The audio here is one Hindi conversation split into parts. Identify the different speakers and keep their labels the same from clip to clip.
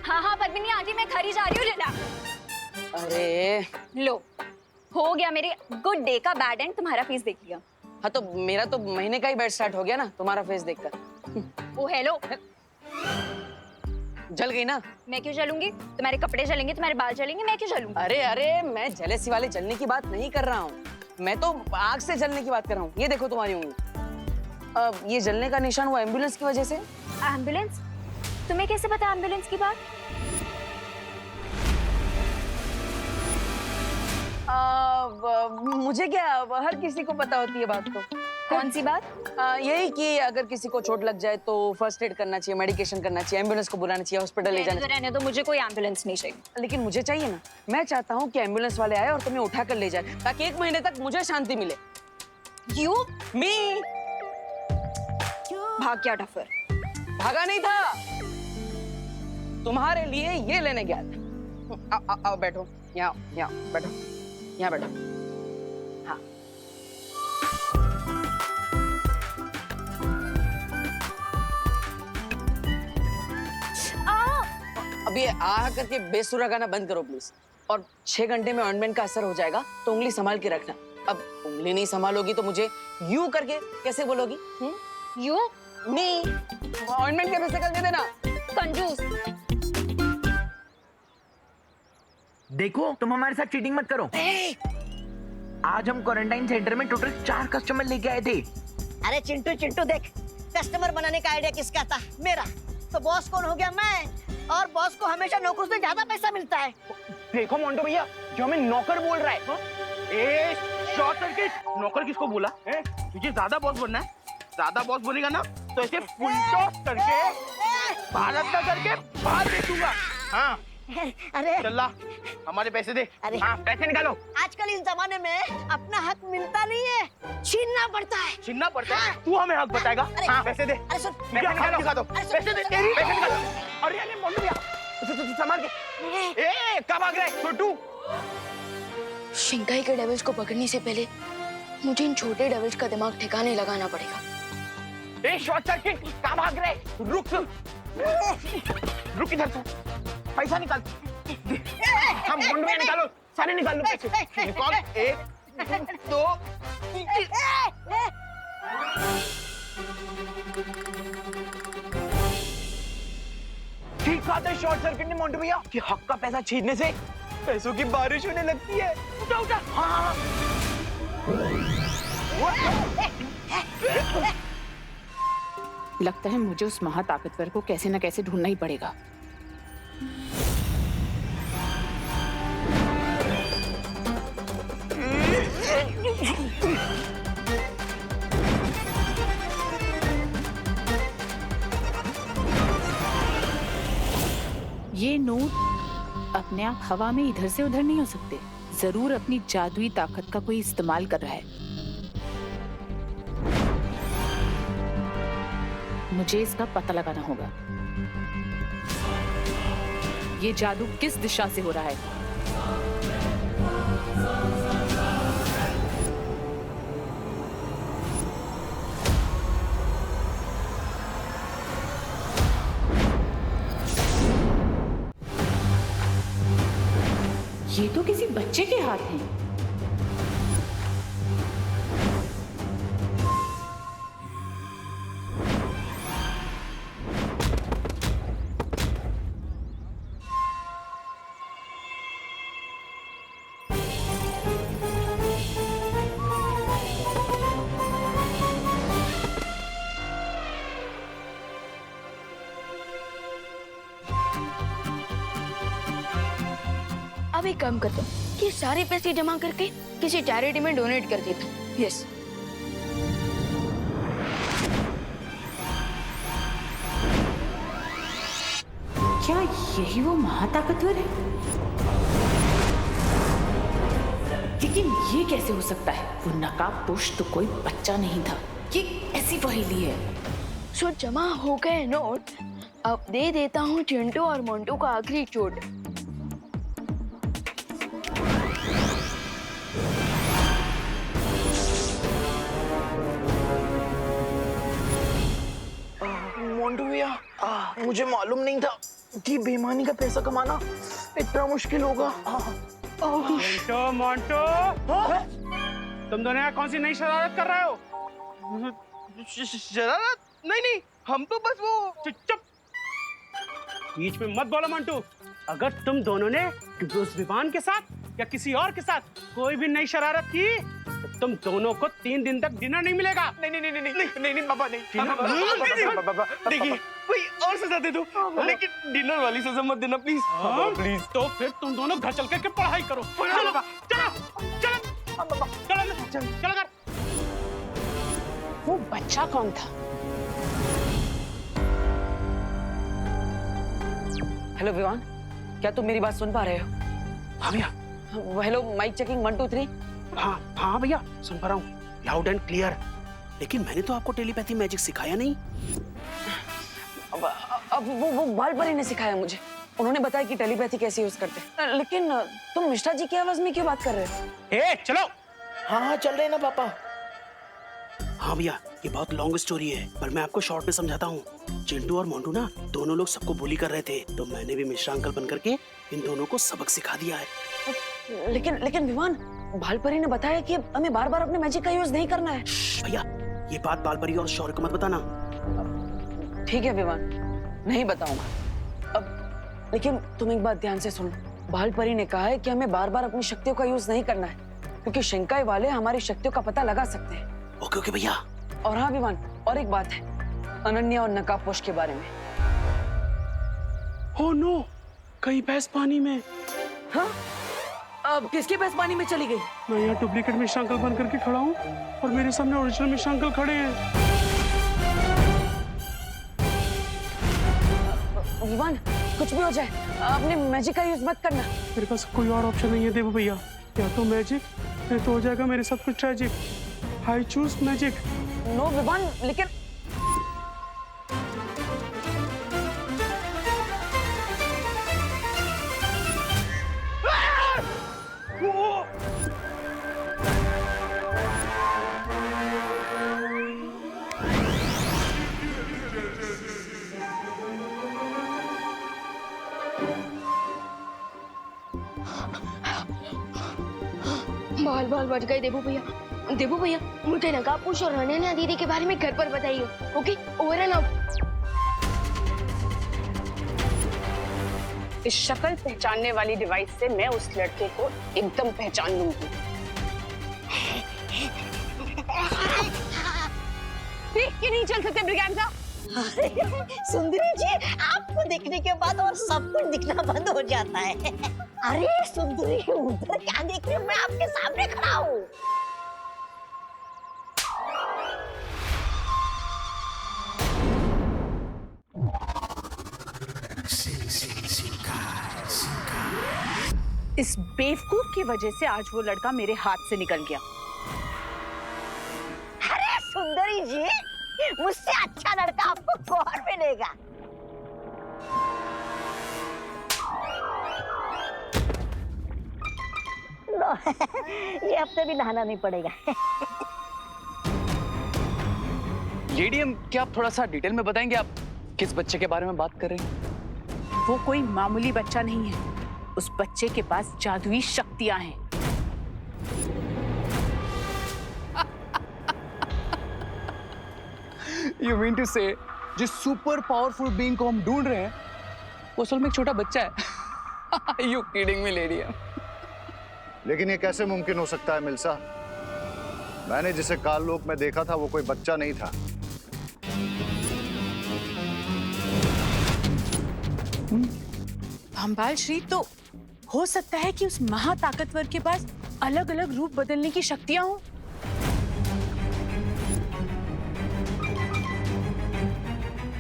Speaker 1: हाँ हाँ पद्मिनी आंटी, मैं घर ही जा रही हूँ।
Speaker 2: अरे
Speaker 1: लो, हो गया मेरे गुड डे का बैड एंड, तुम्हारा फेस देख लिया।
Speaker 2: हाँ, तो मेरा तो महीने का ही बैड स्टार्ट हो गया ना तुम्हारा फेस देखकर।
Speaker 1: ओ हेलो,
Speaker 2: जल गई ना?
Speaker 1: मैं क्यों जलूंगी? तुम्हारे कपड़े जलेंगे, तुम्हारे बाल जलेंगे, मैं क्यों जलूंगी?
Speaker 2: अरे अरे, मैं जेलेसी वाले जलने की बात नहीं कर रहा हूँ, मैं तो आग से जलने की बात कर रहा हूँ। ये देखो तुम्हारी उंगली, ये जलने का निशान वो एम्बुलेंस की वजह से।
Speaker 1: एम्बुलेंस? तुम्हें कैसे पता एम्बुलेंस की बात?
Speaker 2: मुझे क्या, हर किसी को पता होती है बात तो।
Speaker 1: कौन सी बात?
Speaker 2: यही कि अगर किसी को चोट लग जाए तो फर्स्ट एड करना चाहिए, मेडिकेशन करना चाहिए, एम्बुलेंस को बुलाना चाहिए, हॉस्पिटल ले जाना चाहिए।
Speaker 1: रहने दो, मुझे कोई एम्बुलेंस नहीं चाहिए।
Speaker 2: लेकिन मुझे चाहिए ना। मैं चाहता हूँ कि एम्बुलेंस वाले आए और तुम्हें उठा कर ले जाए, ताकि 1 महीने तक मुझे शांति मिले।
Speaker 1: यू
Speaker 2: मी
Speaker 1: भाग गया डफर।
Speaker 2: भागा नहीं था, तुम्हारे लिए ये लेने गया था। आओ बैठो, यहाँ यहाँ बैठो, यहाँ बैठो। हाँ, अब ये आ करके बेसुरा गाना बंद करो प्लीज। और 6 घंटे में ऑइंटमेंट का असर हो जाएगा, तो उंगली संभाल के रखना। अब उंगली नहीं संभालोगी तो मुझे यू करके कैसे बोलोगी?
Speaker 1: यू
Speaker 2: नहीं, ऑइंटमेंट के पैसे कर दे देना।
Speaker 1: कंजूस।
Speaker 3: देखो, तुम हमारे साथ चीटिंग मत करो। आज हम क्वारंटाइन सेंटर में टोटल 4 कस्टमर लेके आए थे।
Speaker 4: अरे चिंटू चिंटू देख, कस्टमर बनाने का आइडिया किसका था? मेरा। तो बॉस कौन हो गया? मैं। और बॉस को हमेशा नौकरों से ज्यादा पैसा मिलता है।
Speaker 5: देखो मोंटो भैया, जो हमें नौकर बोल रहा है। ए, शॉर्ट सर्किट। नौकर किसको बोला है? तुझे ज्यादा बॉस बनना है? ज्यादा बॉस बनेगा ना तो ऐसे फुल टॉस करके भारत का करके बाहर भेजूंगा। हाँ
Speaker 4: अरे
Speaker 5: चल्ला, हमारे पैसे दे।
Speaker 4: अरे
Speaker 5: हाँ, पैसे निकालो।
Speaker 4: आजकल इस जमाने में अपना हक मिलता नहीं है, छीनना पड़ता है।
Speaker 5: छीनना पड़ता है? तू हमें हक बताएगा?
Speaker 4: अरे,
Speaker 5: हाँ, पैसे दे।
Speaker 4: अरे सुन,
Speaker 5: पैसे निकालो। दिखा दो।
Speaker 4: अरे सुन,
Speaker 5: पैसे दे, तेरी पैसे निकालो। अरे अरे मोंटो भैया, संभाल के। ए, कब भाग रहा है छोटू?
Speaker 6: शिंकाई के डेविल्स को पकड़ने से पहले मुझे इन छोटे डेविल्स का दिमाग ठिकाने लगाना पड़ेगा।
Speaker 5: ए, शॉर्ट सर्किट, कहाँ भाग रहे? रुक रुक, इधर से पैसा निकाल। हम मोंटो भैया निकालो, सारे निकाल लो पैसे। निकाल। 1 2 ठीक बात है शॉर्ट सर्किट ने मोंटो भैया, कि हक का पैसा छीनने से पैसों की बारिश होने लगती है। उठा उठा। हाँ
Speaker 7: लगता है मुझे उस महाताकतवर को कैसे न कैसे ढूंढना ही पड़ेगा। ये नोट अपने आप हवा में इधर से उधर नहीं हो सकते, जरूर अपनी जादुई ताकत का कोई इस्तेमाल कर रहा है। मुझे इसका पता लगाना होगा। ये जादू किस दिशा से हो रहा है? ये तो किसी बच्चे के हाथ हैं।
Speaker 6: अब एक काम करता हूँ कि सारे पैसे जमा करके किसी चैरिटी में डोनेट कर देता हूँ। यस।
Speaker 7: क्या यही वो महाताकतवर है? लेकिन ये कैसे हो सकता है? वो नकाबपोश तो कोई बच्चा नहीं था। ये ऐसी पहेली है।
Speaker 6: सो जमा हो गए नोट, अब दे देता हूँ चिंटू और मोंटू को आखिरी चोट।
Speaker 5: मोंटो भैया, मुझे मालूम नहीं था
Speaker 3: कि बेईमानी का पैसा कमाना इतना मुश्किल होगा।
Speaker 5: मोंटो मोंटो, तुम दोनों यहाँ कौन सी नई शरारत कर रहे हो? शरारत? नहीं नहीं, हम तो बस वो चुप। बीच में मत बोलो मंटू। अगर तुम दोनों ने उस विवान के साथ या किसी और के साथ कोई भी नई शरारत की तो तुम दोनों को 3 दिन तक डिनर नहीं मिलेगा।
Speaker 3: नहीं पापा नहीं।
Speaker 5: देखिए कोई और सजा दे दो, लेकिन डिनर वाली सजा मत देना प्लीज। प्लीज। तो फिर तुम दोनों घर चल के पढ़ाई करो। चलो कर।
Speaker 7: वो बच्चा कौन था?
Speaker 2: हेलो विवान, क्या तुम मेरी बात सुन पा रहे हो?
Speaker 5: हाँ भैया।
Speaker 2: Hello, mic checking 1 2 3।
Speaker 5: हाँ भैया, सुन पा रहा हूँ लाउड एंड क्लियर। लेकिन मैंने तो आपको टेलीपैथी मैजिक सिखाया नहीं।
Speaker 2: अब वो बाल परी ने सिखाया मुझे। उन्होंने बताया कि टेलीपैथी कैसे यूज करते हैं। लेकिन तुम मिश्रा जी की आवाज में क्यों बात कर रहे हो?
Speaker 5: ए चलो।
Speaker 3: हाँ चल रहे ना पापा।
Speaker 5: हाँ भैया, ये बहुत लॉन्ग स्टोरी है, पर मैं आपको शॉर्ट में समझाता हूँ। चिंटू और मोंटू ना दोनों लोग सबको बुली कर रहे थे, तो मैंने भी मिश्रा अंकल बनकर के इन दोनों को सबक सिखा दिया है।
Speaker 2: लेकिन विवान, बालपरी ने बताया कि हमें बार-बार अपने मैजिक का यूज नहीं करना है।
Speaker 5: भैया, ये बात बालपरी और शौर्य को मत बताना।
Speaker 2: ठीक है विवान, नहीं बताऊंगा। अब लेकिन तुम एक बात ध्यान से सुनो। बालपरी ने कहा है कि हमें बार-बार अपनी शक्तियों का यूज नहीं करना है, क्योंकि शिंकाई वाले हमारी शक्तियों का पता लगा सकते हैं।
Speaker 5: ओके भैया।
Speaker 2: और हाँ विवान, और एक बात है, अनन्या और नकाबपोश के बारे में।
Speaker 5: ओह नो, कहीं भैंस पानी में।
Speaker 2: हाँ? अब किसकी भैंस पानी में चली गई?
Speaker 5: मैं यहाँ डुप्लीकेट मिश्रा अंकल बन करके खड़ा हूँ और मेरे सामने ओरिजिनल मिश्रा अंकल खड़े हैं।
Speaker 2: विवान, कुछ भी हो जाए अपने मैजिक का यूज मत करना।
Speaker 5: मेरे पास कोई और ऑप्शन नहीं है देवो भैया, या तो मैजिक या तो हो जाएगा मेरे साथ कुछ tragic. I choose magic.
Speaker 2: No Vivaan, लेकिन
Speaker 6: बाल बच गए देवू भैया मुझे नकाबपोश और अनन्या दीदी के बारे में घर पर बताइए। Okay, over and out.
Speaker 7: इस शक्ल पहचानने वाली डिवाइस से मैं उस लड़के को एकदम पहचान लूंगी। देख के नहीं चल सकते ब्रिगेंजा।
Speaker 4: सुंदरी जी, आपको दिखने के बाद और सब कुछ दिखना बंद हो जाता है। अरे सुंदरी, उधर क्या देख रही हो? मैं आपके सामने खड़ा हूँ।
Speaker 7: इस बेवकूफ की वजह से आज वो लड़का मेरे हाथ से निकल गया।
Speaker 4: अरे सुंदरी जी, मुझसे अच्छा लड़का आपको कौन मिलेगा? लो, ये हफ्ते भी नहाना नहीं पड़ेगा।
Speaker 8: लेडीएम, क्या आप थोड़ा सा डिटेल में बताएंगे आप किस बच्चे के बारे में बात कर रहे हैं?
Speaker 7: वो कोई मामूली बच्चा नहीं है, उस बच्चे के पास जादुई शक्तियां हैं।
Speaker 8: You mean to say, जिस सुपर पावरफुल बीइंग को हम ढूंढ रहे हैं वो असल में एक छोटा बच्चा है? You kidding me, लेडीएम?
Speaker 9: लेकिन ये कैसे मुमकिन हो सकता है मिल्सा? मैंने जिसे काललोक में देखा था वो कोई बच्चा नहीं था।
Speaker 7: भंबाल श्री, तो हो सकता है कि उस महाताकतवर के पास अलग अलग रूप बदलने की शक्तियां हों।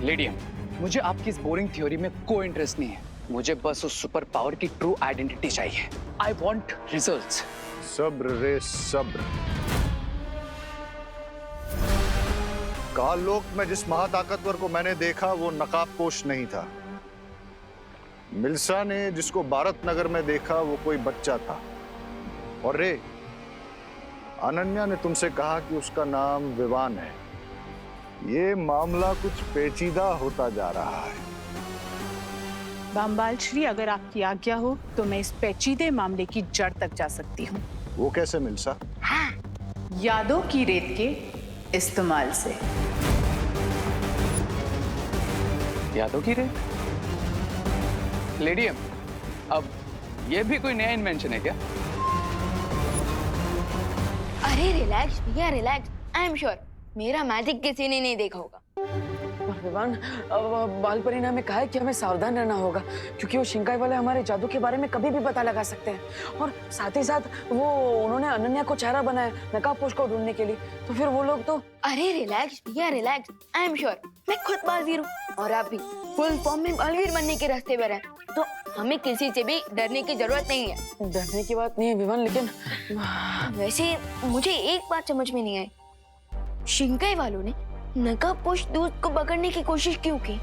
Speaker 8: लेडीएम, मुझे आपकी इस बोरिंग थ्योरी में कोई इंटरेस्ट नहीं है। मुझे बस उस सुपर पावर की ट्रू आइडेंटिटी चाहिए। I want results.
Speaker 9: सब्र रे सब्र। काललोक में जिस महाताकतवर को मैंने देखा वो नकाबपोश नहीं था। मिल्सा ने जिसको भारत नगर में देखा वो कोई बच्चा था। और रे, अनन्या ने तुमसे कहा कि उसका नाम विवान है। ये मामला कुछ पेचीदा होता जा रहा है।
Speaker 7: बामबाल श्री, अगर आपकी आज्ञा हो तो मैं इस पेचीदे मामले की जड़ तक जा सकती हूँ।
Speaker 9: वो कैसे मिलसा?
Speaker 7: यादों की रेत के इस्तेमाल से।
Speaker 8: यादों की रे लेडियम, अब ये भी कोई नया इन्वेंशन है क्या?
Speaker 6: अरे रिलैक्स भैया रिलैक्स, आई एम श्योर मेरा मैजिक किसी ने नहीं देखा होगा।
Speaker 2: विवान, बालपरी ने हमें कहा है कि हमें सावधान रहना होगा, क्योंकि वो शिंकाई वाले हमारे जादू के बारे में कभी भी पता लगा सकते हैं। और साथ ही साथ उन्होंने अनन्या को चेहरा बनाया नकाबपोश को ढूंढने के लिए, तो फिर वो लोग तो।
Speaker 6: अरे रिलैक्स भैया रिलैक्स, आई एम श्योर मैं खुद बाजीर हूँ और आप भी फुल फॉर्म में बालवीर बनने के रास्ते पर हैं, तो हमें किसी से भी डरने की जरूरत नहीं है।
Speaker 2: डरने की बात नहीं है विवान, लेकिन
Speaker 6: वैसे मुझे एक बात समझ में नहीं आई, शिंकाई वालों ने नकाबपोश दूत को पकड़ने की कोशिश क्यों की?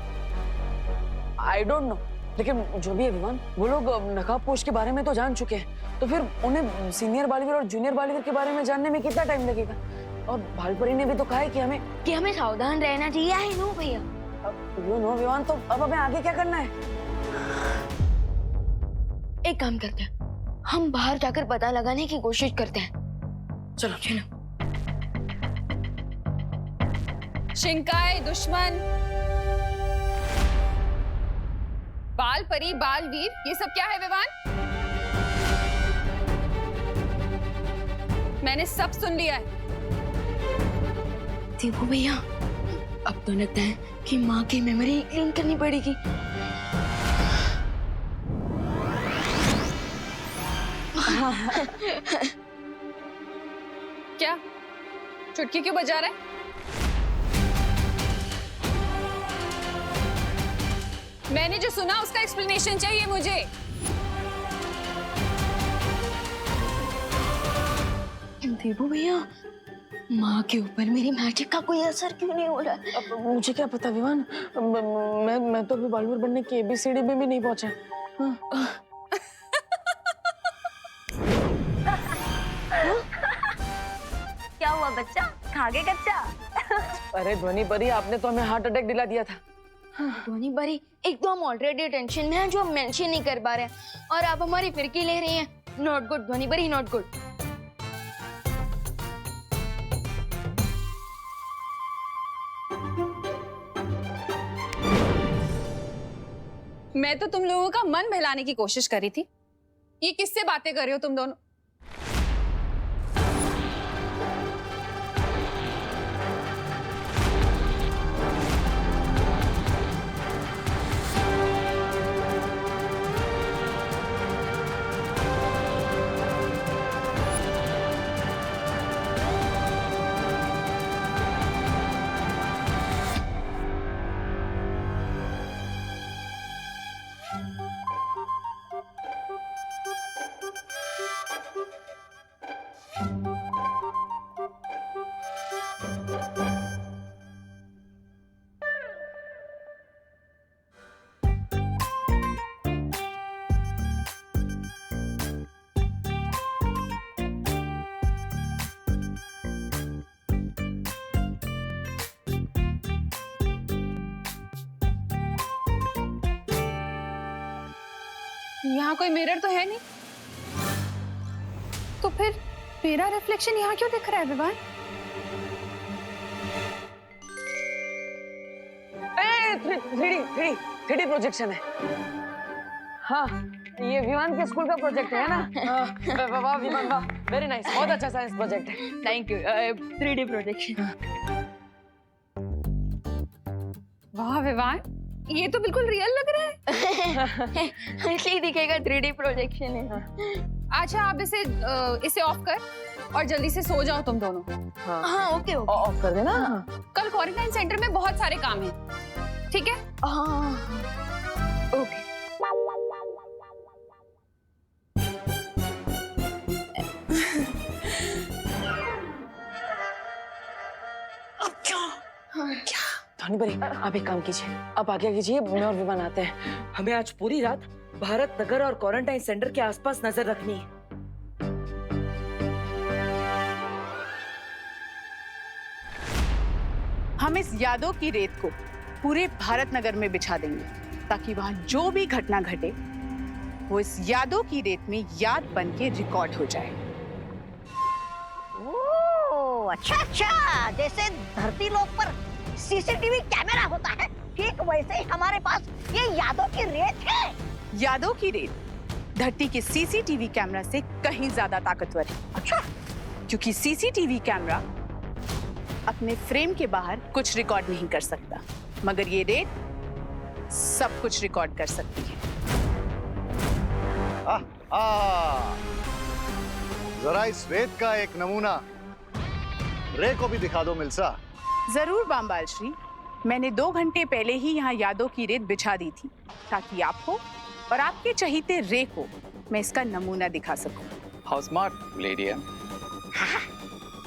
Speaker 2: आई डोंट नो, लेकिन जो भी है विवान, वो लोग नकाबपोश के बारे में तो जान चुके हैं, तो फिर उन्हें सीनियर बालवीर और जूनियर बालवीर के बारे में जानने में कितना टाइम लगेगा? और बालपरी ने भी तो कहा है कि हमें
Speaker 6: सावधान रहना चाहिए। आई नो भैया।
Speaker 2: यू नो विवान, तो अब हमें आगे क्या करना है?
Speaker 6: एक काम करते हैं, हम बाहर जाकर पता लगाने की कोशिश करते हैं।
Speaker 2: चलो
Speaker 6: चलो।
Speaker 1: शिंकाई दुश्मन, बाल परी बालवीर, ये सब क्या है विवान? मैंने सब सुन लिया है।
Speaker 6: देखो भैया, अब तो लगता है कि माँ की मेमोरी क्लीन करनी पड़ेगी।
Speaker 1: क्या चुटकी क्यों बजा रहा है? मैंने जो सुना उसका एक्सप्लेनेशन चाहिए मुझे।
Speaker 6: देवू भैया, माँ के ऊपर मेरी मैजिक का कोई असर क्यों नहीं हो रहा?
Speaker 2: अब मुझे क्या पता विवान, मैं तो अभी बालवीर बनने की ABCD में भी नहीं पहुंचा। हाँ।
Speaker 1: क्या हुआ बच्चा, खा गए कच्चा?
Speaker 2: अरे ध्वनि परी, आपने तो हमें हार्ट अटैक दिला दिया था।
Speaker 6: ध्वनि परी, एक तो हम ऑलरेडी टेंशन में हैं जो हम मेंशन नहीं कर पा रहे हैं, और आप हमारी फिरकी ले रही हैं। नॉट गुड ध्वनि परी, नॉट गुड।
Speaker 1: मैं तो तुम लोगों का मन बहलाने की कोशिश कर रही थी। ये किससे बातें कर रहे हो तुम दोनों? यहाँ कोई मिरर तो है नहीं, तो फिर मेरा रिफ्लेक्शन यहाँ क्यों दिख रहा है विवान?
Speaker 2: 3D प्रोजेक्शन है। हाँ, ये विमान के स्कूल का प्रोजेक्ट है ना? वाह विमान, वाह, वेरी नाइस, बहुत अच्छा साइंस प्रोजेक्ट है।
Speaker 6: Thank you. 3D projection.
Speaker 1: वाह विवान, ये तो बिल्कुल रियल लग रहा है।
Speaker 6: ऐसे ही दिखेगा, 3D प्रोजेक्शन है।
Speaker 1: अच्छा, आप इसे ऑफ कर और जल्दी से सो जाओ तुम दोनों।
Speaker 6: हाँ ओके ओके,
Speaker 2: ऑफ कर देना।
Speaker 1: कल क्वारंटाइन सेंटर में बहुत सारे काम हैं, ठीक है?
Speaker 6: हाँ ओके।
Speaker 2: ध्वनि परी, आप एक काम कीजिए, आप आगे कीजिए, मैं और विमान आते हैं।
Speaker 10: हमें आज पूरी रात भारत नगर और क्वारंटाइन सेंटर के आसपास नजर रखनी है।
Speaker 7: हम इस यादों की रेत को पूरे भारत नगर में बिछा देंगे
Speaker 11: ताकि वहां जो भी घटना घटे वो इस यादों की रेत में याद बन के रिकॉर्ड हो जाए।
Speaker 4: ओह, अच्छा, जैसे धरती लोक पर सीसीटीवी कैमरा होता है, ठीक वैसे ही हमारे पास ये यादों की रेत है।
Speaker 11: यादों की रेत धरती के सीसीटीवी कैमरा से कहीं ज्यादा ताकतवर है।
Speaker 4: अच्छा,
Speaker 11: क्योंकि सीसीटीवी कैमरा अपने फ्रेम के बाहर कुछ रिकॉर्ड नहीं कर सकता, मगर ये रेत सब कुछ रिकॉर्ड कर सकती है।
Speaker 9: जरा इस रेत का एक नमूना रे को भी दिखा दो मिल्सा।
Speaker 11: जरूर बामबाल श्री, मैंने 2 घंटे पहले ही यहाँ यादों की रेत बिछा दी थी ताकि आपको और आपके चहीते रे को मैं इसका नमूना दिखा सकूं।
Speaker 8: हाउ स्मार्ट लेडी है।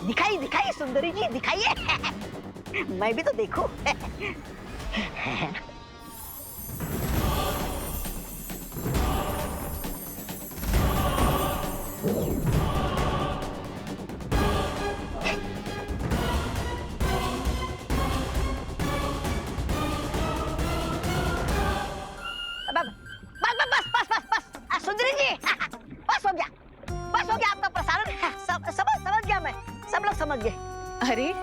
Speaker 4: दिखाइए दिखाइए सुंदरी जी, दिखाइए। मैं भी तो देखूं। बस सुंदरी जी, बस हो गया आपका प्रसारण। समझ गया मैं, सब लोग समझ गए।
Speaker 11: अरे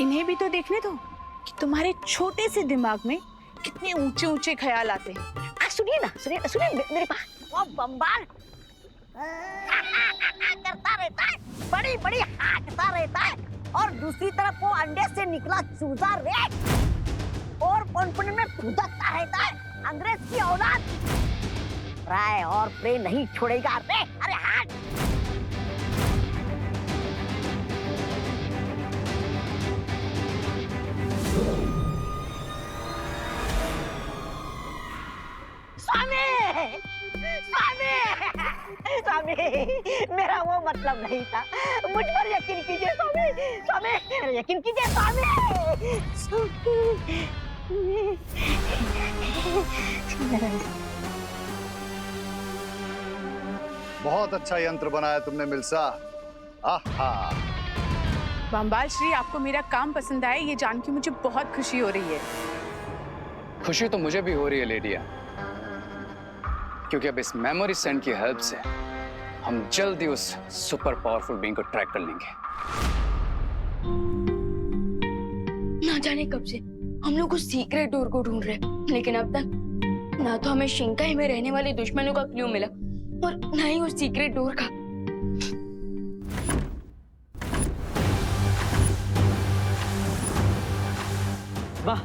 Speaker 11: इन्हें भी तो देखने दो कि तुम्हारे छोटे से दिमाग में कितने ऊंचे ऊंचे ख्याल आते हैं।
Speaker 4: सुनिए ना, सुनिए मेरे पास वो बम्बाल करता रहता है, बड़ी बड़ी हाँकता रहता है, और दूसरी तरफ वो अंडे से निकला चूजा रेत और पनपने में फुदकता रहता है। अंग्रेज की औलाद राय और प्रे नहीं छोड़ेगा रे। अरे हाँ, स्वामी स्वामी स्वामी, मेरा वो मतलब नहीं था, मुझ पर यकीन कीजिए स्वामी। स्वामी यकीन कीजिए स्वामी।
Speaker 9: बहुत अच्छा यंत्र बनाया तुमने मिल्सा। आहा।
Speaker 11: बामबाल श्री, आपको मेरा काम पसंद आया ये जान के मुझे बहुत खुशी हो रही है।
Speaker 8: खुशी तो मुझे भी हो रही है लेडिया, क्योंकि अब इस मेमोरी सेंड की हेल्प से हम जल्दी उस सुपर पावरफुल बीइंग को ट्रैक कर लेंगे।
Speaker 6: ना जाने कब से हम लोग उस सीक्रेट डोर को ढूंढ रहे हैं, लेकिन अब तक ना तो हमें शिंकाई में रहने वाले दुश्मनों का क्लू मिला और ना ही उस सीक्रेट डोर का।
Speaker 10: वाह,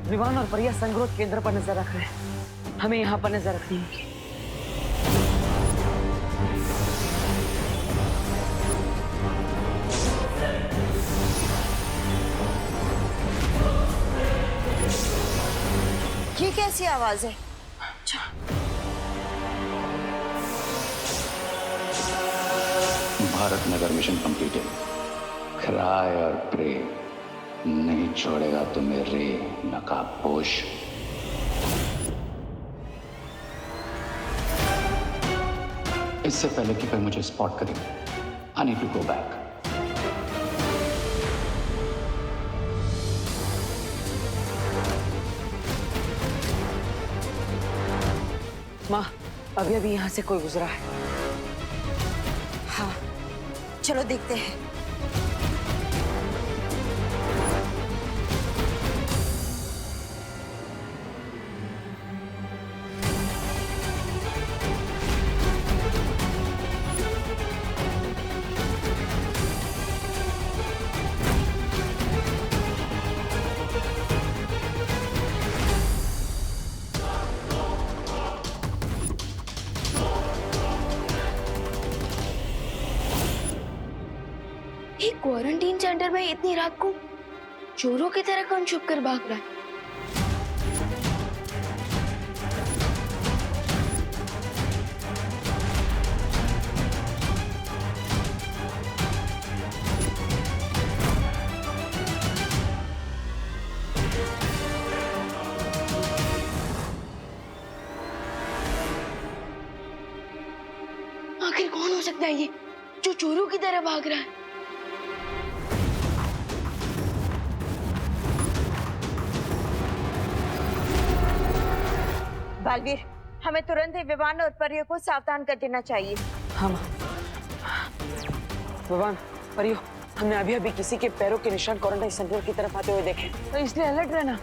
Speaker 10: विमान और परिया संग्रोध केंद्र पर नजर रख रहे हैं। हमें यहाँ पर नजर रखनी होगी।
Speaker 6: ये कैसी आवाज है?
Speaker 8: Bharat Nagar mission completed. Cry और प्रे नहीं छोड़ेगा तुम्हें रे नकाबपोश। इससे पहले कि कोई मुझे स्पॉट करे, I need to go back.
Speaker 10: माँ, अभी अभी यहाँ से कोई गुजरा है।
Speaker 4: हाँ, चलो देखते हैं।
Speaker 6: एक क्वारंटीन सेंटर में इतनी रात को चोरों की तरह कौन छुप कर भाग रहा है? आखिर कौन हो सकता है ये जो चोरों की तरह भाग रहा है?
Speaker 4: बालवीर, हमें तुरंत ही विवान और परियों को सावधान कर देना चाहिए।
Speaker 2: हाँ माँ। विवान, परियो, हमने अभी अभी किसी के पैरों के निशान क्वारंटाइन सेंटर की तरफ आते हुए देखे, तो इसलिए अलर्ट रहना।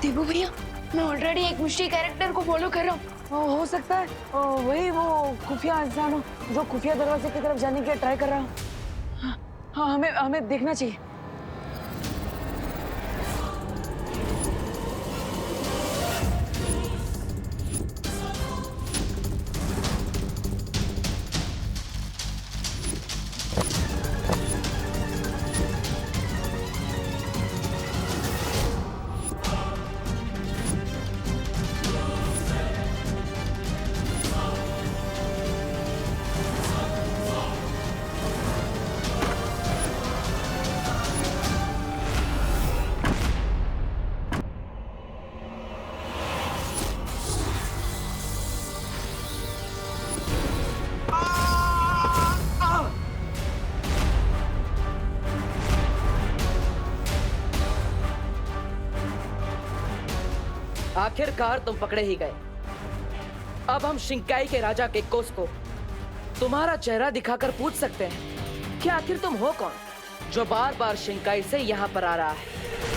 Speaker 6: देवू भैया, मैं ऑलरेडी एक मिस्ट्री कैरेक्टर को फॉलो कर रहा हूँ।
Speaker 2: हो सकता है वही वो खुफिया इंसान हो जो खुफिया दरवाजे की तरफ जाने के लिए ट्राई कर रहा हो। हाँ, हमें देखना चाहिए।
Speaker 10: आखिरकार तुम पकड़े ही गए। अब हम शिंकाई के राजा केकोस को तुम्हारा चेहरा दिखाकर पूछ सकते हैं कि आखिर तुम हो कौन जो बार बार शिंकाई से यहाँ पर आ रहा है।